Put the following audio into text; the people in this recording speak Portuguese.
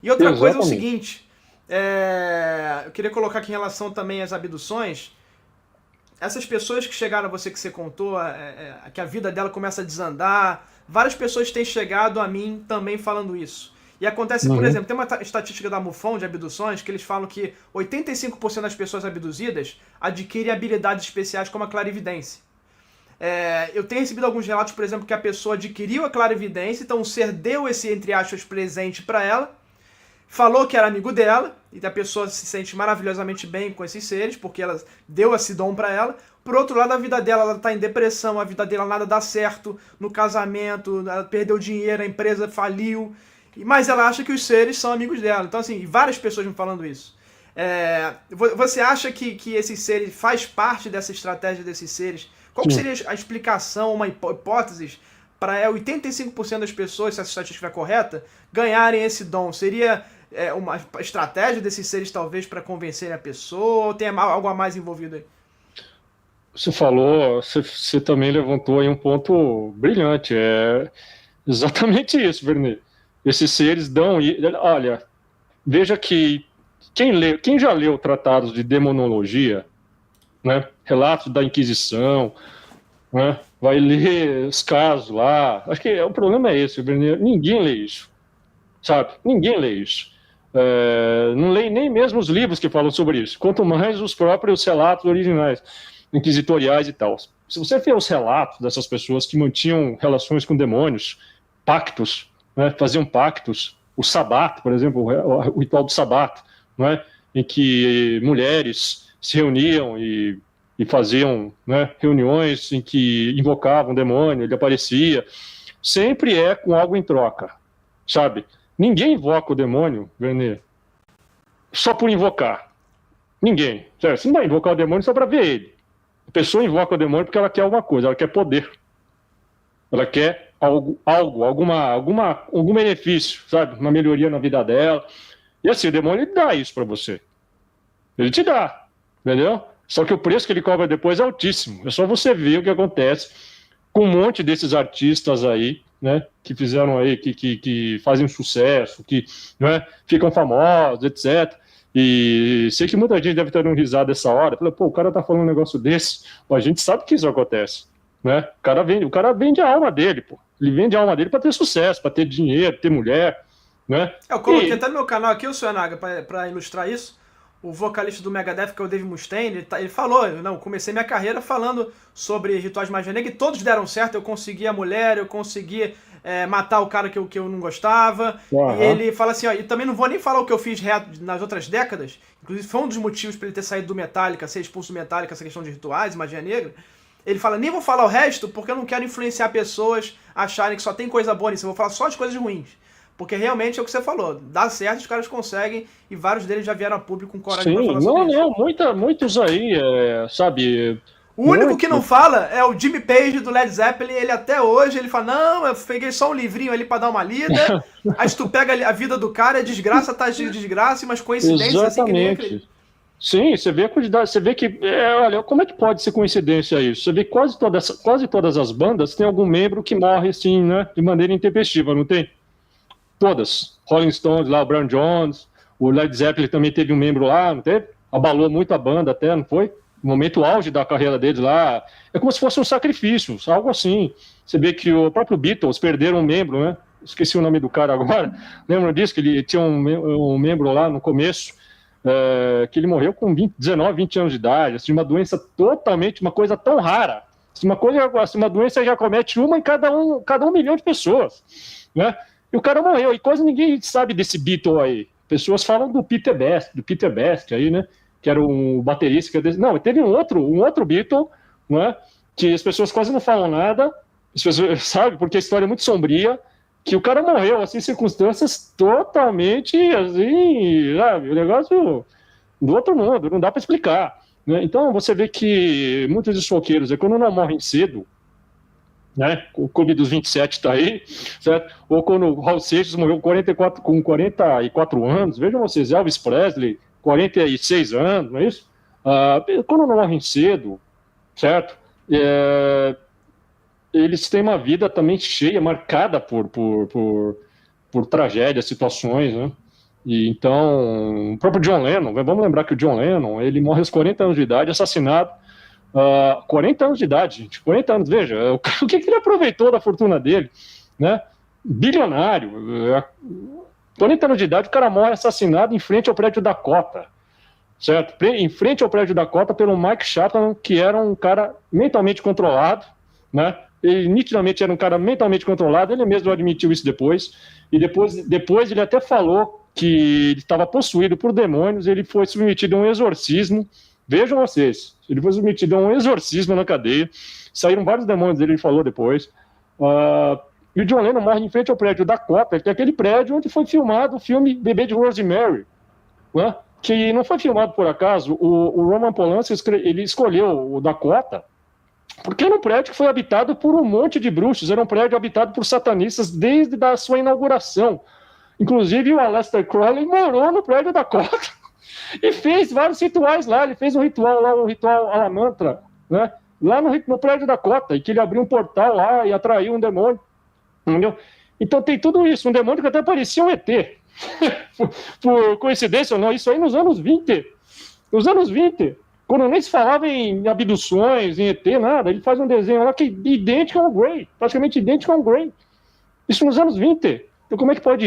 E outra coisa é o Exatamente. seguinte, eu queria colocar aqui em relação também às abduções, essas pessoas que chegaram a você que você contou, que a vida dela começa a desandar, várias pessoas têm chegado a mim também falando isso. E acontece, por Uhum. exemplo, tem uma estatística da MUFON de abduções que eles falam que 85% das pessoas abduzidas adquirem habilidades especiais como a clarividência. Eu tenho recebido alguns relatos, por exemplo, que a pessoa adquiriu a clarividência, então o ser deu esse, entre aspas, presente para ela, falou que era amigo dela, e a pessoa se sente maravilhosamente bem com esses seres, porque ela deu esse dom para ela. Por outro lado, a vida dela, ela tá em depressão, a vida dela nada dá certo no casamento, ela perdeu dinheiro, a empresa faliu, mas ela acha que os seres são amigos dela. Então, assim, várias pessoas me falando isso. Você acha que esses seres faz parte dessa estratégia desses seres? Qual que Sim. seria a explicação, uma hipótese para 85% das pessoas, se essa estatística estiver correta, ganharem esse dom? Seria uma estratégia desses seres, talvez, para convencerem a pessoa? Ou tem algo a mais envolvido aí? Você falou, você também levantou aí um ponto brilhante. É exatamente isso, Vernê. Esses seres dão. Olha, veja que quem já leu tratados de demonologia, né, relatos da Inquisição, né, vai ler os casos lá. Acho que o problema é esse, Vernê. Ninguém lê isso, sabe? Ninguém lê isso. Não leio nem mesmo os livros que falam sobre isso, quanto mais os próprios relatos originais, inquisitoriais e tal. Se você vê os relatos dessas pessoas que mantinham relações com demônios, pactos, né, faziam pactos, o sabato, por exemplo, o ritual do sabato, né, em que mulheres se reuniam e faziam, né, reuniões em que invocavam o demônio, ele aparecia, sempre é com algo em troca, sabe? Ninguém invoca o demônio, Vernê, só por invocar. Ninguém. Certo? Você não vai invocar o demônio só para ver ele. A pessoa invoca o demônio porque ela quer alguma coisa, ela quer poder. Ela quer algum benefício, sabe? Uma melhoria na vida dela. E assim, o demônio ele dá isso para você. Ele te dá, entendeu? Só que o preço que ele cobra depois é altíssimo. É só você ver o que acontece com um monte desses artistas aí, né? Que fizeram aí, que fazem um sucesso, que, né, ficam famosos, etc. E sei que muita gente deve ter dado um risada dessa hora. Fala, pô, o cara tá falando um negócio desse. Pô, a gente sabe que isso acontece, né? O cara vende a alma dele, pô. Ele vende a alma dele para ter sucesso, para ter dinheiro, ter mulher, né? Eu coloquei E até no meu canal aqui, o Suenaga, para ilustrar isso. O vocalista do Megadeth, que é o Dave Mustaine, ele falou, não, comecei minha carreira falando sobre rituais de magia negra e todos deram certo, eu consegui a mulher, eu consegui matar o cara que eu não gostava. E Aham. ele fala assim, ó, e também não vou nem falar o que eu fiz nas outras décadas, inclusive foi um dos motivos para ele ter saído do Metallica, ser expulso do Metallica, essa questão de rituais, magia negra. Ele fala, nem vou falar o resto porque eu não quero influenciar pessoas a acharem que só tem coisa boa nisso, eu vou falar só as coisas ruins. Porque realmente é o que você falou, dá certo, os caras conseguem, e vários deles já vieram a público com coragem para Sim, falar sobre não, isso. não, muitos aí, sabe, O único que não muitos, fala é o Jimmy Page do Led Zeppelin, ele até hoje, ele fala, não, eu peguei só um livrinho ali para dar uma lida, aí se tu pega a vida do cara, é desgraça, tá de desgraça, mas coincidências assim que nem acredita. exatamente. Sim, você vê a quantidade, você vê que, olha, como é que pode ser coincidência isso? Você vê que quase todas as bandas têm algum membro que morre, assim, né, de maneira intempestiva, não tem? Todas. Rolling Stones, lá, o Brian Jones, o Led Zeppelin também teve um membro lá, não teve? Abalou muito a banda até, não foi? No momento auge da carreira deles lá. É como se fosse um sacrifício, algo assim. Você vê que o próprio Beatles perderam um membro, né? Esqueci o nome do cara agora. Lembram disso? Que ele tinha um membro lá no começo, que ele morreu com 19, 20 anos de idade, assim, uma doença totalmente, uma coisa tão rara. Uma doença já comete uma em cada um milhão de pessoas, né? E o cara morreu, e quase ninguém sabe desse Beatle aí. Pessoas falam do Peter Best aí, né? Que era um baterista. Não, teve um outro Beatle, né? Que as pessoas quase não falam nada, as pessoas, sabe? Porque a história é muito sombria, que o cara morreu, assim, em circunstâncias totalmente, assim, sabe? O negócio do outro mundo, não dá para explicar. Né? Então, você vê que muitos dos roqueiros, quando não morrem cedo, né? O Clube dos 27 está aí, certo? Ou quando o Raul Seixas morreu com 44 anos, vejam vocês, Elvis Presley, 46 anos, não é isso? Quando não morrem cedo, certo? É, eles têm uma vida também cheia, marcada por tragédias, situações, né? E então, o próprio John Lennon, vamos lembrar que o John Lennon, ele morre aos 40 anos de idade, assassinado, 40 anos de idade, gente, 40 anos, veja, o que ele aproveitou da fortuna dele, né? Bilionário, 40 anos de idade, o cara morre assassinado em frente ao prédio Dakota, certo? Em frente ao prédio Dakota pelo Mike Chapman, que era um cara mentalmente controlado, né? Ele nitidamente era um cara mentalmente controlado, ele mesmo admitiu isso depois, e depois ele até falou que ele estava possuído por demônios, ele foi submetido a um exorcismo. Vejam vocês, ele foi submetido a um exorcismo na cadeia, saíram vários demônios dele, ele falou depois. E o John Lennon morre em frente ao prédio Dakota, que é aquele prédio onde foi filmado o filme Bebê de Rosemary, né? Que não foi filmado por acaso. O Roman Polanski ele escolheu o Dakota porque era um prédio que foi habitado por um monte de bruxos, era um prédio habitado por satanistas desde a sua inauguração. Inclusive o Aleister Crowley morou no prédio Dakota e fez vários rituais lá. Ele fez um ritual lá, um ritual à mantra, né? Lá no prédio Dakota, e que ele abriu um portal lá e atraiu um demônio, entendeu? Então tem tudo isso, um demônio que até parecia um ET. Por coincidência ou não, isso aí nos anos 20. Nos anos 20, quando nem se falava em abduções, em ET, nada, ele faz um desenho lá que é idêntico ao Grey, praticamente idêntico ao Grey. Isso nos anos 20. Então como é que pode